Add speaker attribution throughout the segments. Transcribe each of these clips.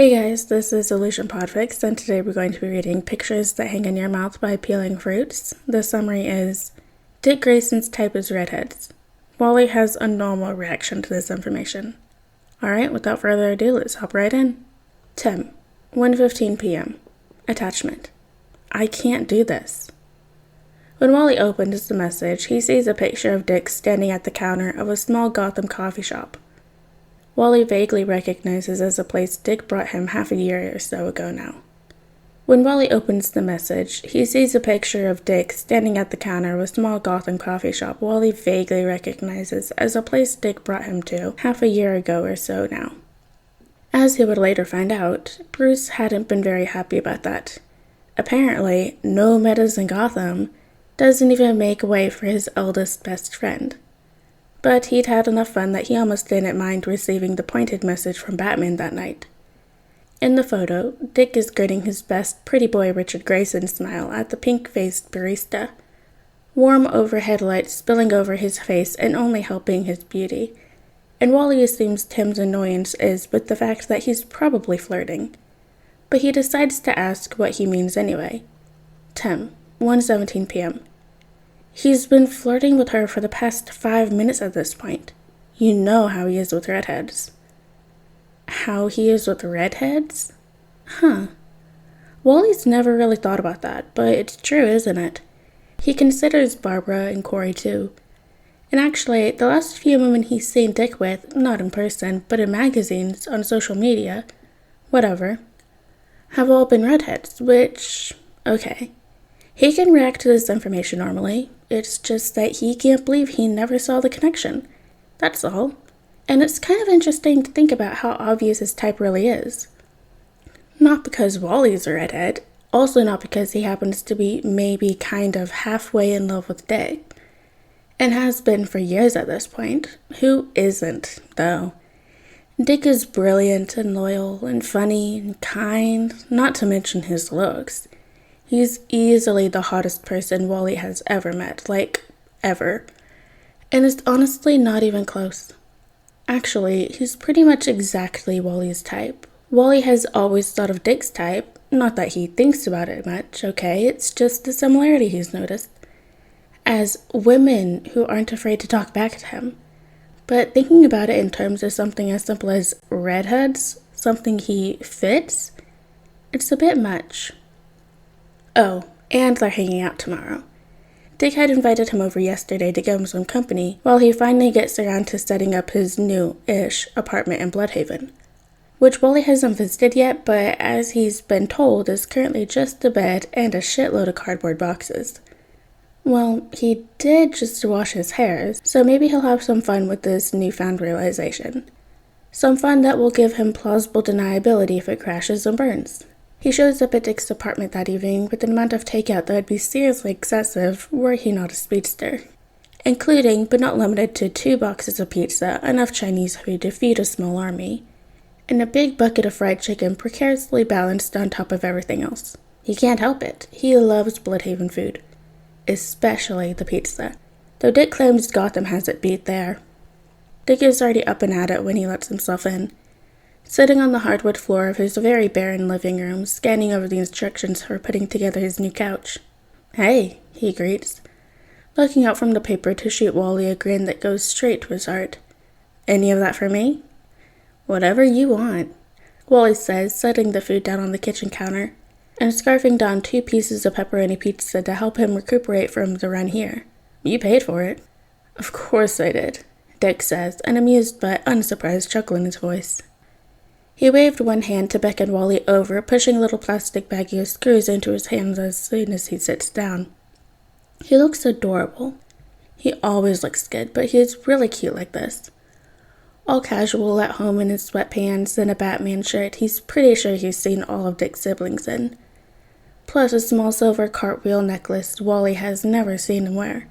Speaker 1: Hey guys, this is PODFIC, and today we're going to be reading Pictures That Hang in Your Mouth by Peeling Fruits. The summary is, Dick Grayson's type is redheads. Wally has a normal reaction to this information. Alright, without further ado, let's hop right in. Tim, 1:15 p.m. Attachment. I can't do this. When Wally opens the message, he sees a picture of Dick standing at the counter of a small Gotham coffee shop. Wally vaguely recognizes as a place Dick brought him half a year or so ago now. When Wally opens the message, he sees a picture of Dick standing at the counter of a small Gotham coffee shop Wally vaguely recognizes as a place Dick brought him to half a year ago or so now. As he would later find out, Bruce hadn't been very happy about that. Apparently, no metas in Gotham doesn't even make way for his eldest best friend. But he'd had enough fun that he almost didn't mind receiving the pointed message from Batman that night. In the photo, Dick is grinning his best pretty boy Richard Grayson smile at the pink-faced barista. Warm overhead lights spilling over his face and only helping his beauty. And Wally assumes Tim's annoyance is with the fact that he's probably flirting. But he decides to ask what he means anyway. Tim, 1:17 p.m. He's been flirting with her for the past 5 minutes at this point. You know how he is with redheads. How he is with redheads? Huh. Wally's never really thought about that, but it's true, isn't it? He considers Barbara and Corey too. And actually, the last few women he's seen Dick with, not in person, but in magazines, on social media, whatever, have all been redheads, which, okay. He can react to this information normally. It's just that he can't believe he never saw the connection. That's all. And it's kind of interesting to think about how obvious his type really is. Not because Wally's a redhead, also not because he happens to be maybe kind of halfway in love with Dick. And has been for years at this point. Who isn't, though? Dick is brilliant and loyal and funny and kind, not to mention his looks. He's easily the hottest person Wally has ever met, like, ever. And it's honestly not even close. Actually, he's pretty much exactly Wally's type. Wally has always thought of Dick's type, not that he thinks about it much, okay? It's just the similarity he's noticed. As women who aren't afraid to talk back to him. But thinking about it in terms of something as simple as redheads, something he fits, it's a bit much. Oh, and they're hanging out tomorrow. Dick had invited him over yesterday to give him some company while he finally gets around to setting up his new-ish apartment in Bloodhaven, which Wally hasn't visited yet, but as he's been told is currently just a bed and a shitload of cardboard boxes. Well, he did just wash his hairs, so maybe he'll have some fun with this newfound realization. Some fun that will give him plausible deniability if it crashes and burns. He shows up at Dick's apartment that evening with an amount of takeout that would be seriously excessive were he not a speedster, including, but not limited to, 2 boxes of pizza, enough Chinese food to feed a small army, and a big bucket of fried chicken precariously balanced on top of everything else. He can't help it. He loves Bloodhaven food, especially the pizza, though Dick claims Gotham has it beat there. Dick is already up and at it when he lets himself in, sitting on the hardwood floor of his very barren living room, scanning over the instructions for putting together his new couch. Hey, he greets, looking out from the paper to shoot Wally a grin that goes straight to his heart. Any of that for me? Whatever you want, Wally says, setting the food down on the kitchen counter, and scarfing down 2 pieces of pepperoni pizza to help him recuperate from the run here. You paid for it. Of course I did, Dick says, an amused but unsurprised chuckle in his voice. He waved one hand to beckon Wally over, pushing a little plastic baggie of screws into his hands as soon as he sits down. He looks adorable. He always looks good, but he's really cute like this. All casual at home in his sweatpants and a Batman shirt he's pretty sure he's seen all of Dick's siblings in. Plus a small silver cartwheel necklace Wally has never seen him wear.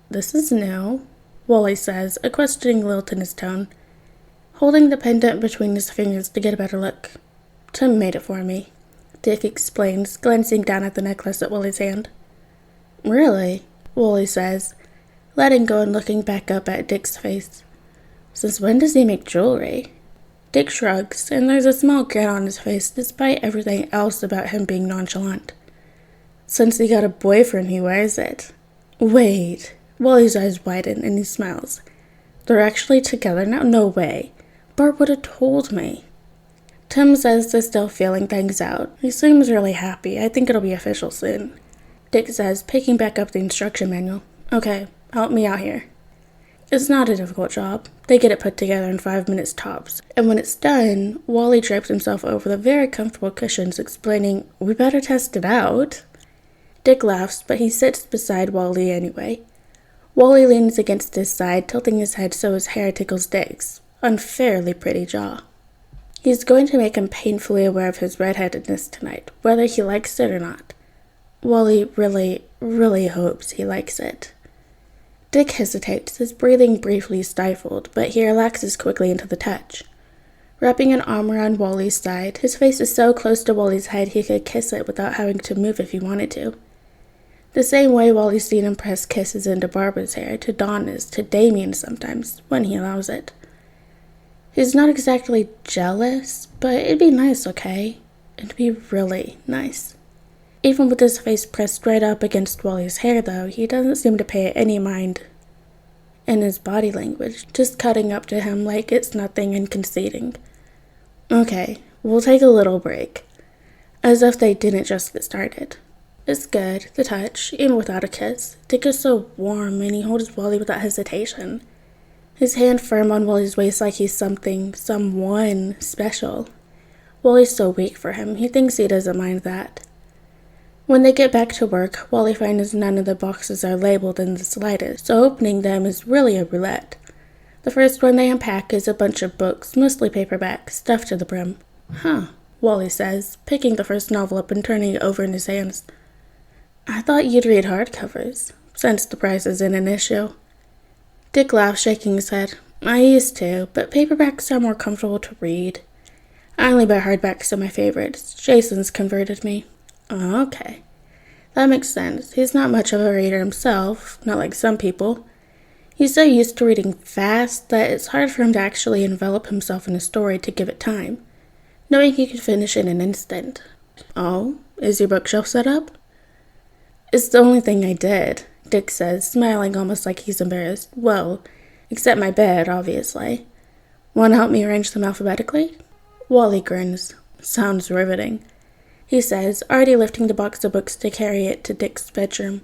Speaker 1: This is new, Wally says, a questioning lilt in his tone, holding the pendant between his fingers to get a better look. Tim made it for me, Dick explains, glancing down at the necklace at Wally's hand. Really? Wally says, letting go and looking back up at Dick's face. Since when does he make jewelry? Dick shrugs, and there's a small grin on his face despite everything else about him being nonchalant. Since he got a boyfriend, he wears it. Wait. Wally's eyes widen and he smiles. They're actually together now? No way. Barb would have told me. Tim says they're still feeling things out. He seems really happy. I think it'll be official soon. Dick says, picking back up the instruction manual. Okay, help me out here. It's not a difficult job. They get it put together in 5 minutes tops. And when it's done, Wally drapes himself over the very comfortable cushions, explaining, we better test it out. Dick laughs, but he sits beside Wally anyway. Wally leans against his side, tilting his head so his hair tickles Dick's unfairly pretty jaw. He's going to make him painfully aware of his redheadedness tonight, whether he likes it or not. Wally really, really hopes he likes it. Dick hesitates, his breathing briefly stifled, but he relaxes quickly into the touch. Wrapping an arm around Wally's side, his face is so close to Wally's head he could kiss it without having to move if he wanted to. The same way Wally's seen him press kisses into Barbara's hair, to Donna's, to Damien's sometimes, when he allows it. He's not exactly jealous, but it'd be nice, okay? It'd be really nice. Even with his face pressed right up against Wally's hair, though, he doesn't seem to pay any mind in his body language, just cutting up to him like it's nothing and conceding. Okay, we'll take a little break. As if they didn't just get started. It's good, the touch, even without a kiss. Dick is so warm, and he holds Wally without hesitation. His hand firm on Wally's waist like he's someone special. Wally's so weak for him, he thinks he doesn't mind that. When they get back to work, Wally finds none of the boxes are labeled in the slightest, so opening them is really a roulette. The first one they unpack is a bunch of books, mostly paperback, stuffed to the brim. Huh, Wally says, picking the first novel up and turning it over in his hands. I thought you'd read hardcovers, since the price isn't an issue. Dick laughs, shaking his head. I used to, but paperbacks are more comfortable to read. I only buy hardbacks, so my favorites. Jason's converted me. Oh, okay. That makes sense. He's not much of a reader himself, not like some people. He's so used to reading fast that it's hard for him to actually envelop himself in a story to give it time, knowing he could finish in an instant. Oh, is your bookshelf set up? It's the only thing I did, Dick says, smiling almost like he's embarrassed. Well, except my bed, obviously. Want to help me arrange them alphabetically? Wally grins. Sounds riveting. He says, already lifting the box of books to carry it to Dick's bedroom.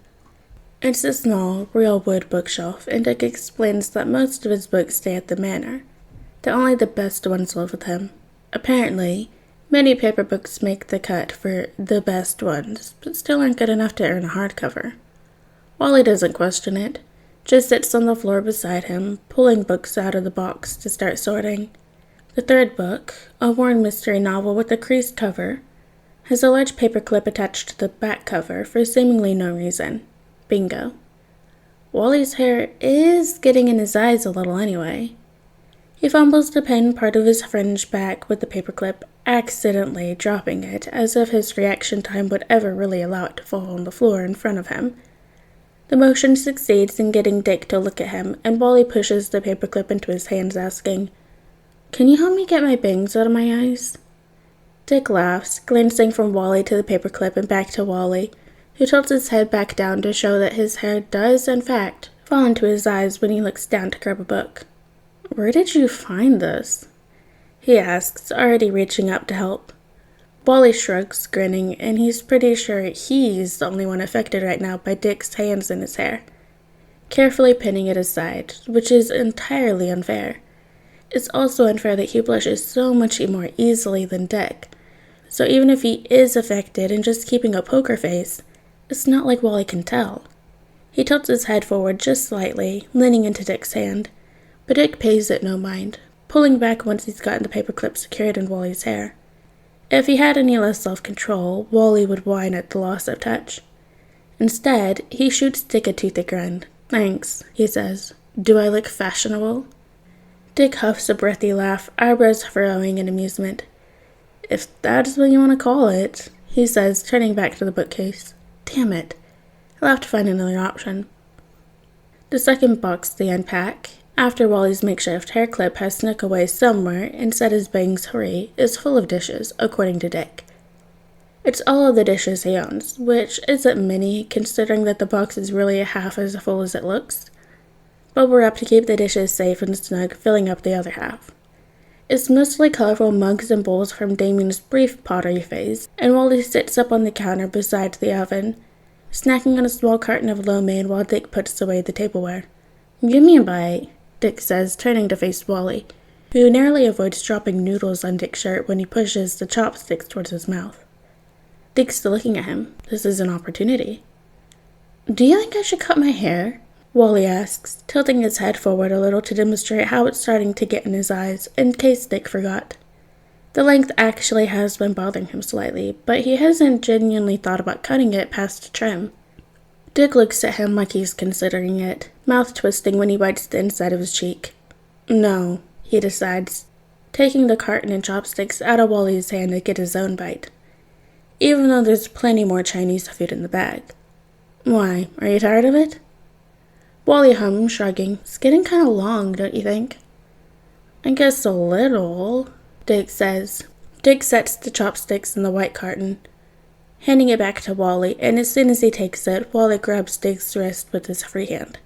Speaker 1: It's a small, real wood bookshelf, and Dick explains that most of his books stay at the manor, that only the best ones live with him. Apparently, many paper books make the cut for the best ones, but still aren't good enough to earn a hardcover. Wally doesn't question it, just sits on the floor beside him, pulling books out of the box to start sorting. The third book, a worn mystery novel with a creased cover, has a large paperclip attached to the back cover for seemingly no reason. Bingo. Wally's hair is getting in his eyes a little anyway. He fumbles to pin part of his fringe back with the paperclip, accidentally dropping it, as if his reaction time would ever really allow it to fall on the floor in front of him. The motion succeeds in getting Dick to look at him, and Wally pushes the paperclip into his hands, asking, Can you help me get my bangs out of my eyes? Dick laughs, glancing from Wally to the paperclip and back to Wally, who tilts his head back down to show that his hair does, in fact, fall into his eyes when he looks down to grab a book. Where did you find this? He asks, already reaching up to help. Wally shrugs, grinning, and he's pretty sure he's the only one affected right now by Dick's hands in his hair, carefully pinning it aside, which is entirely unfair. It's also unfair that he blushes so much more easily than Dick. So even if he is affected and just keeping a poker face, it's not like Wally can tell. He tilts his head forward just slightly, leaning into Dick's hand, but Dick pays it no mind, pulling back once he's gotten the paperclip secured in Wally's hair. If he had any less self-control, Wally would whine at the loss of touch. Instead, he shoots Dick a toothy grin. Thanks, he says. Do I look fashionable? Dick huffs a breathy laugh, eyebrows furrowing in amusement. If that's what you want to call it, he says, turning back to the bookcase. Damn it. He'll have to find another option. The second box they unpack after Wally's makeshift hair clip has snuck away somewhere and set his bangs free, is full of dishes, according to Dick. It's all of the dishes he owns, which isn't many considering that the box is really half as full as it looks. Bubble wrap to keep the dishes safe and snug, filling up the other half. It's mostly colorful mugs and bowls from Damien's brief pottery phase, and Wally sits up on the counter beside the oven, snacking on a small carton of lo mein while Dick puts away the tableware. "Give me a bite," Dick says, turning to face Wally, who narrowly avoids dropping noodles on Dick's shirt when he pushes the chopsticks towards his mouth. Dick's still looking at him. This is an opportunity. "Do you think I should cut my hair?" Wally asks, tilting his head forward a little to demonstrate how it's starting to get in his eyes, in case Dick forgot. The length actually has been bothering him slightly, but he hasn't genuinely thought about cutting it past trim. Dick looks at him like he's considering it, mouth twisting when he bites the inside of his cheek. "No," he decides, taking the carton and chopsticks out of Wally's hand to get his own bite, even though there's plenty more Chinese food in the bag. "Why, are you tired of it?" Wally hums, shrugging. "It's getting kind of long, don't you think?" "I guess a little," Dick says. Dick sets the chopsticks in the white carton, handing it back to Wally, and as soon as he takes it, Wally grabs Dick's wrist with his free hand.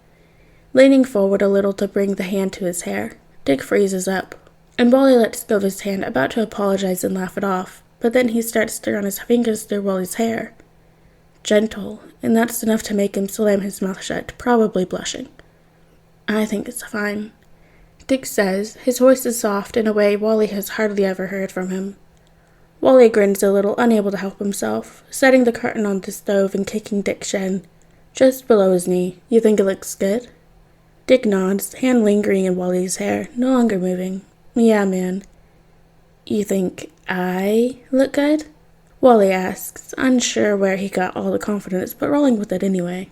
Speaker 1: Leaning forward a little to bring the hand to his hair, Dick freezes up, and Wally lets go of his hand, about to apologize and laugh it off, but then he starts to run his fingers through Wally's hair. Gentle, and that's enough to make him slam his mouth shut, probably blushing. "I think it's fine," Dick says. His voice is soft in a way Wally has hardly ever heard from him. Wally grins a little, unable to help himself, setting the carton on the stove and kicking Dick's shin, just below his knee. "You think it looks good?" Dick nods, hand lingering in Wally's hair, no longer moving. "Yeah, man." "You think I look good?" Wally asks, unsure where he got all the confidence, but rolling with it anyway.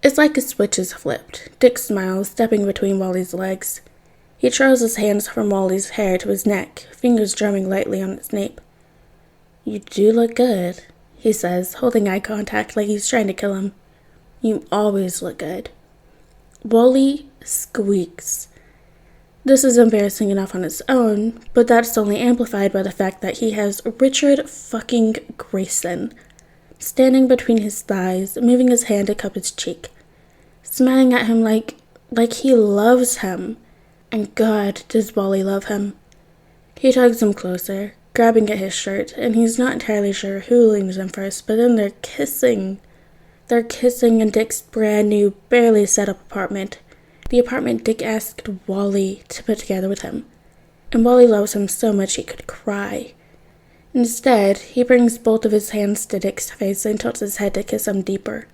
Speaker 1: It's like a switch is flipped. Dick smiles, stepping between Wally's legs. He trails his hands from Wally's hair to his neck, fingers drumming lightly on its nape. "You do look good," he says, holding eye contact like he's trying to kill him. "You always look good." Wally squeaks. This is embarrassing enough on its own, but that's only amplified by the fact that he has Richard fucking Grayson standing between his thighs, moving his hand to cup his cheek, smiling at him like he loves him. And God, does Wally love him. He tugs him closer, grabbing at his shirt, and he's not entirely sure who leans in first, but then they're kissing. They're kissing in Dick's brand new, barely set up apartment. The apartment Dick asked Wally to put together with him. And Wally loves him so much he could cry. Instead, he brings both of his hands to Dick's face and tilts his head to kiss him deeper,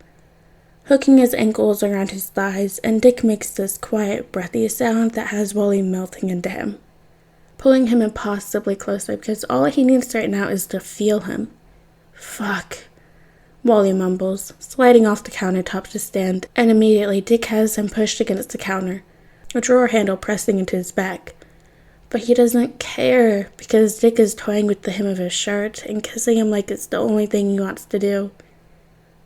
Speaker 1: hooking his ankles around his thighs, and Dick makes this quiet, breathy sound that has Wally melting into him, pulling him impossibly closer because all he needs right now is to feel him. "Fuck," Wally mumbles, sliding off the countertop to stand, and immediately Dick has him pushed against the counter, a drawer handle pressing into his back. But he doesn't care, because Dick is toying with the hem of his shirt and kissing him like it's the only thing he wants to do.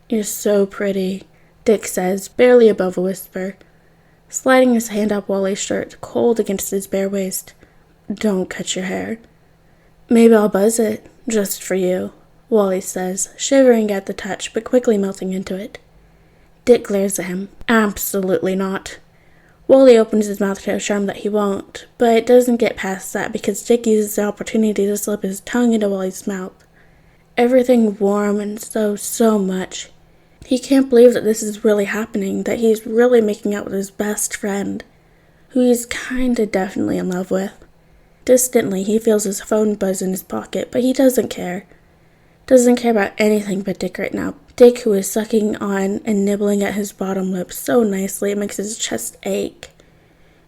Speaker 1: "You're so pretty," Dick says, barely above a whisper, sliding his hand up Wally's shirt, cold against his bare waist. "Don't cut your hair." "Maybe I'll buzz it, just for you," Wally says, shivering at the touch but quickly melting into it. Dick glares at him. "Absolutely not." Wally opens his mouth to assure him that he won't, but doesn't get past that because Dick uses the opportunity to slip his tongue into Wally's mouth. Everything warm and so much. He can't believe that this is really happening, that he's really making out with his best friend, who he's kinda definitely in love with. Distantly, he feels his phone buzz in his pocket, but he doesn't care. Doesn't care about anything but Dick right now. Dick, who is sucking on and nibbling at his bottom lip so nicely it makes his chest ache.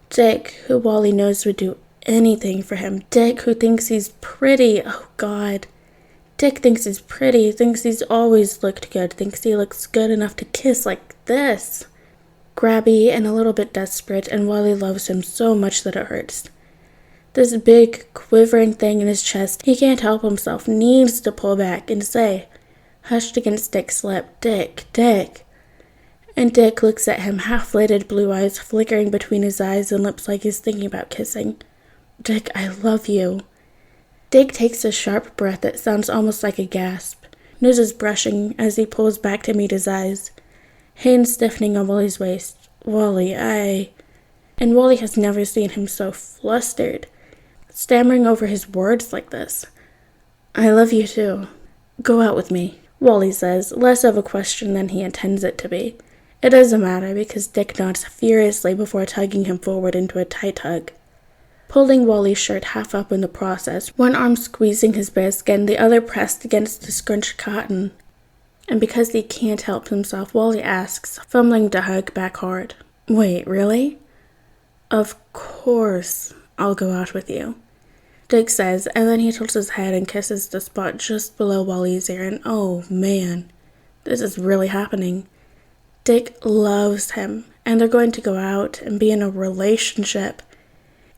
Speaker 1: Dick, who Wally knows would do anything for him. Dick, who thinks he's pretty. Oh, God. Dick thinks he's pretty, thinks he's always looked good, thinks he looks good enough to kiss like this. Grabby and a little bit desperate, and Wally loves him so much that it hurts. This big, quivering thing in his chest, he can't help himself, needs to pull back and say, hushed against Dick's lip, "Dick, Dick." And Dick looks at him, half-lidded blue eyes flickering between his eyes and lips like he's thinking about kissing. Dick, I love you. Dick takes a sharp breath that sounds almost like a gasp, noses brushing as he pulls back to meet his eyes, hands stiffening on Wally's waist. Wally, And Wally has never seen him so flustered, stammering over his words like this. I love you too. Go out with me, Wally says, less of a question than he intends it to be. It doesn't matter because Dick nods furiously before tugging him forward into a tight hug, pulling Wally's shirt half up in the process, one arm squeezing his bare skin, the other pressed against the scrunched cotton. And because he can't help himself, Wally asks, fumbling to hug back hard. Wait, really? Of course I'll go out with you, Dick says, and then he tilts his head and kisses the spot just below Wally's ear, and oh man, this is really happening. Dick loves him, and they're going to go out and be in a relationship,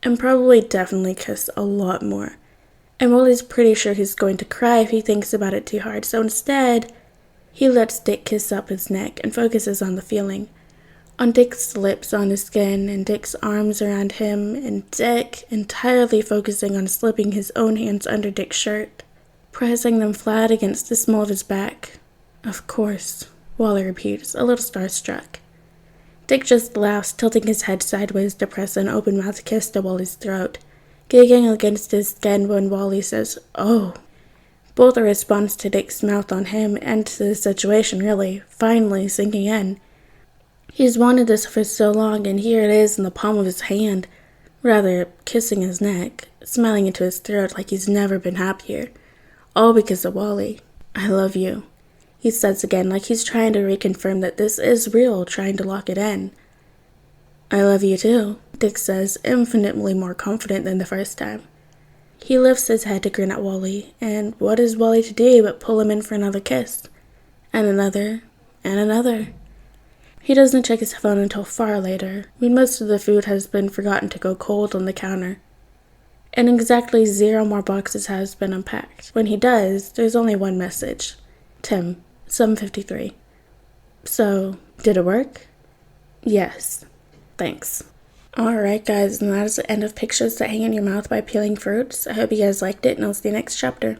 Speaker 1: and probably definitely kiss a lot more. And Wally's pretty sure he's going to cry if he thinks about it too hard, so instead, he lets Dick kiss up his neck and focuses on the feeling. On Dick's lips on his skin, and Dick's arms around him, and Dick entirely focusing on slipping his own hands under Dick's shirt, pressing them flat against the small of his back. Of course, Wally repeats, a little starstruck. Dick just laughs, tilting his head sideways to press an open-mouthed kiss to Wally's throat, giggling against his skin when Wally says, oh. Both a response to Dick's mouth on him and to the situation, really, finally sinking in. He's wanted this for so long, and here it is in the palm of his hand, rather kissing his neck, smiling into his throat like he's never been happier. All because of Wally. I love you, he says again, like he's trying to reconfirm that this is real, trying to lock it in. I love you too, Dick says, infinitely more confident than the first time. He lifts his head to grin at Wally, and what is Wally to do but pull him in for another kiss? And another, and another. He doesn't check his phone until far later, when most of the food has been forgotten to go cold on the counter, and exactly 0 more boxes has been unpacked. When he does, there's only one message. Tim, 7:53. So, did it work? Yes. Thanks. Alright guys, and that is the end of Pictures That Hang in Your Mouth by Peeling Fruits. I hope you guys liked it, and I'll see you next chapter.